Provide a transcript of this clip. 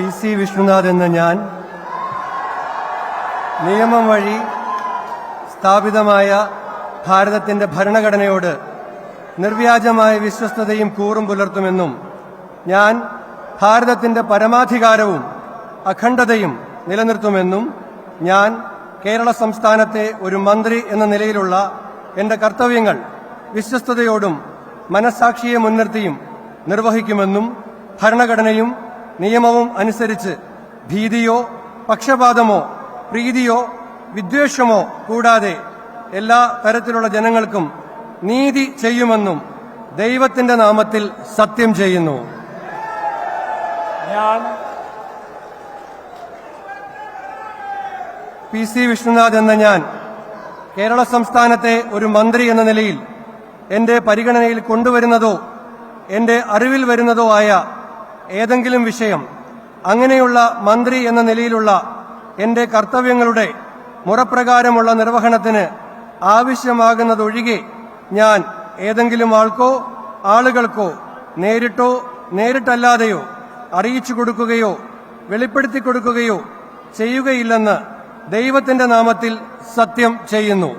PC Vishnunath എന്ന ഞാൻ നിയമം വഴി സ്ഥാപിതമായ ഭാരതത്തിന്റെ ഭരണഘടനയോട് നിർവ്യാജമായ വിശ്വസ്തതയും കൂറും പുലർത്തുമെന്നും ഞാൻ ഭാരതത്തിന്റെ പരമാധികാരവും അഖണ്ഡതയും നിലനിർത്തുമെന്നും ഞാൻ കേരള സംസ്ഥാനത്തെ ഒരു മന്ത്രി എന്ന നിലയിലുള്ള എന്റെ കർത്തവ്യങ്ങൾ വിശ്വസ്തയോടും മനസ്സാക്ഷിയെ മുൻനിർത്തിയും നിർവഹിക്കുമെന്നും ഭരണഘടനയും നിയമവും അനുസരിച്ച് ഭീതിയോ പക്ഷപാതമോ പ്രീതിയോ വിദ്വേഷമോ കൂടാതെ എല്ലാ തരത്തിലുള്ള ജനങ്ങൾക്കും നീതി ചെയ്യുമെന്നും ദൈവത്തിന്റെ നാമത്തിൽ സത്യം ചെയ്യുന്നു. ഞാൻ PC വിഷ്ണുനാഥ് എന്ന ഞാൻ കേരള സംസ്ഥാനത്തെ ഒരു മന്ത്രി എന്ന നിലയിൽ എന്റെ പരിഗണനയിൽ കൊണ്ടുവരുന്നതോ എന്റെ അറിവിൽ വരുന്നതോ ആയ ഏതെങ്കിലും വിഷയം അങ്ങനെയുള്ള മന്ത്രി എന്ന നിലയിലുള്ള എന്റെ കർത്തവ്യങ്ങളുടെ മുറപ്രകാരമുള്ള നിർവഹണത്തിന് ആവശ്യമാകുന്നതൊഴികെ ഞാൻ ഏതെങ്കിലും ആൾക്കോ ആളുകൾക്കോ നേരിട്ടോ നേരിട്ടല്ലാതെയോ അറിയിച്ചു കൊടുക്കുകയോ വെളിപ്പെടുത്തി കൊടുക്കുകയോ ചെയ്യുകയില്ലെന്ന് ദൈവത്തിന്റെ നാമത്തിൽ സത്യം ചെയ്യുന്നു.